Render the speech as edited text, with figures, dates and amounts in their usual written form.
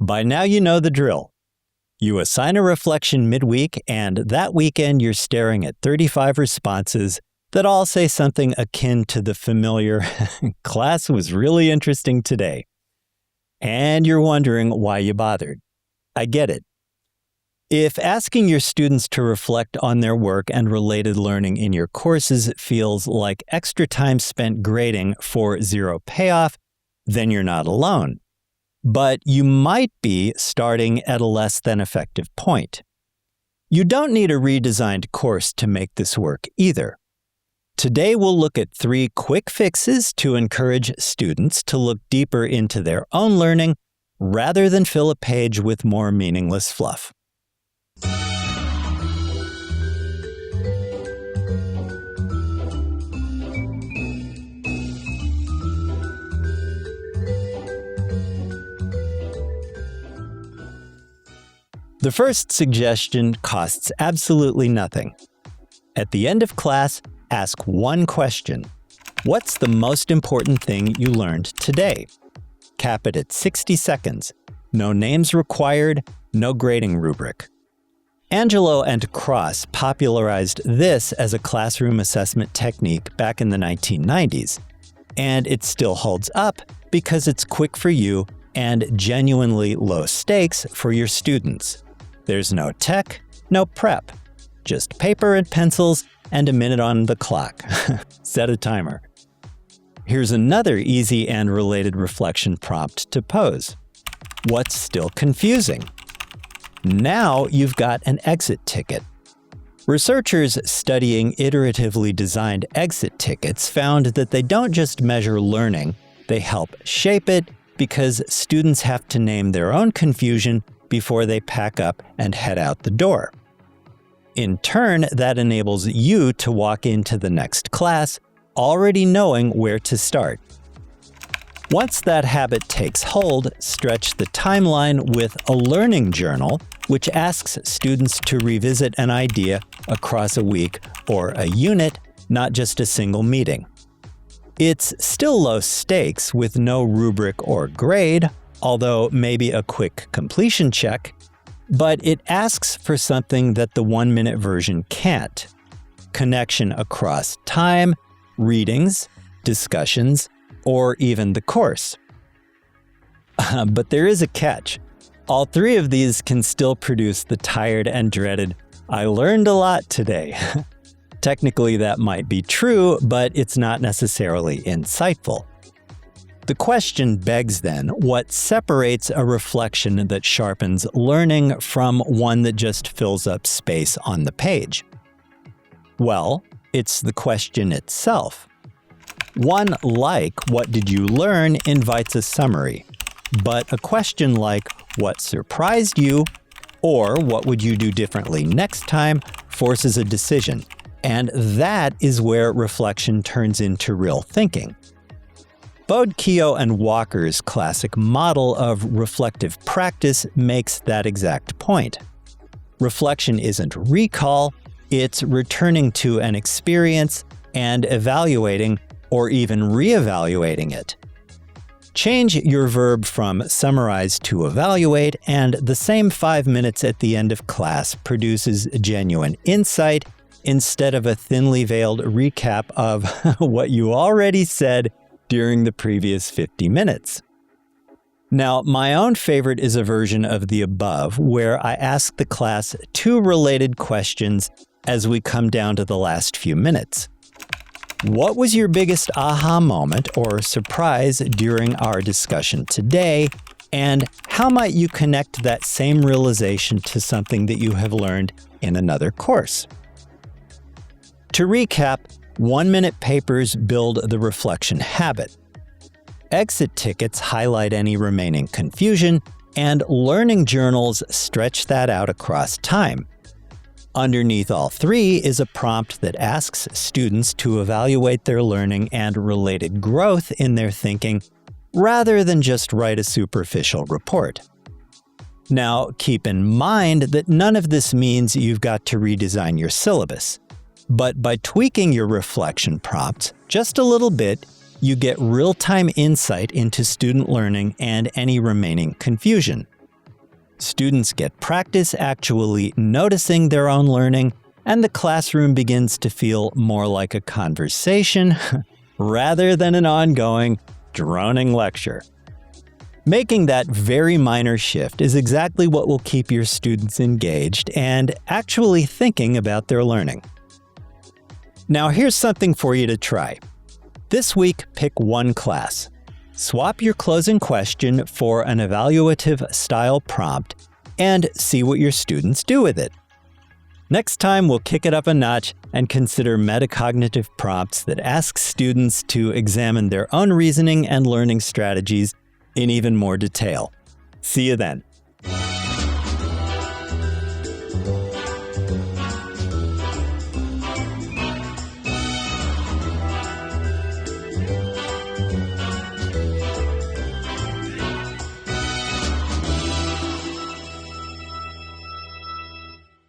By now you know the drill. You assign a reflection midweek, and that weekend you're staring at 35 responses that all say something akin to the familiar, "Class was really interesting today." And you're wondering why you bothered. I get it. If asking your students to reflect on their work and related learning in your courses feels like extra time spent grading for zero payoff, then you're not alone. But you might be starting at a less than effective point. You don't need a redesigned course to make this work either. Today we'll look at 3 quick fixes to encourage students to look deeper into their own learning rather than fill a page with more meaningless fluff. The first suggestion costs absolutely nothing. At the end of class, ask one question. What's the most important thing you learned today? Cap it at 60 seconds. No names required, no grading rubric. Angelo and Cross popularized this as a classroom assessment technique back in the 1990s. And it still holds up because it's quick for you and genuinely low stakes for your students. There's no tech, no prep, just paper and pencils and a minute on the clock. Set a timer. Here's another easy and related reflection prompt to pose. What's still confusing? Now you've got an exit ticket. Researchers studying iteratively designed exit tickets found that they don't just measure learning, they help shape it because students have to name their own confusion before they pack up and head out the door. In turn, that enables you to walk into the next class already knowing where to start. Once that habit takes hold, stretch the timeline with a learning journal, which asks students to revisit an idea across a week or a unit, not just a single meeting. It's still low stakes with no rubric or grade, although maybe a quick completion check, but it asks for something that the 1-minute version can't: connection across time, readings, discussions, or even the course. But there is a catch. All 3 of these can still produce the tired and dreaded, "I learned a lot today." Technically, that might be true, but it's not necessarily insightful. The question begs then, what separates a reflection that sharpens learning from one that just fills up space on the page? Well, it's the question itself. One like, "What did you learn?" invites a summary, but a question like, "What surprised you?" or "What would you do differently next time?" forces a decision, and that is where reflection turns into real thinking. Bode, Keogh, and Walker's classic model of reflective practice makes that exact point. Reflection isn't recall, it's returning to an experience and evaluating or even reevaluating it. Change your verb from summarize to evaluate, and the same 5 minutes at the end of class produces genuine insight instead of a thinly veiled recap of what you already said during the previous 50 minutes. Now, my own favorite is a version of the above, where I ask the class 2 related questions as we come down to the last few minutes. What was your biggest aha moment or surprise during our discussion today? And how might you connect that same realization to something that you have learned in another course? To recap, 1-minute papers build the reflection habit. Exit tickets highlight any remaining confusion, and learning journals stretch that out across time. Underneath all 3 is a prompt that asks students to evaluate their learning and related growth in their thinking, rather than just write a superficial report. Now, keep in mind that none of this means you've got to redesign your syllabus. But by tweaking your reflection prompts just a little bit, you get real-time insight into student learning and any remaining confusion. Students get practice actually noticing their own learning, and the classroom begins to feel more like a conversation rather than an ongoing, droning lecture. Making that very minor shift is exactly what will keep your students engaged and actually thinking about their learning. Now here's something for you to try. This week, pick one class. Swap your closing question for an evaluative style prompt and see what your students do with it. Next time, we'll kick it up a notch and consider metacognitive prompts that ask students to examine their own reasoning and learning strategies in even more detail. See you then.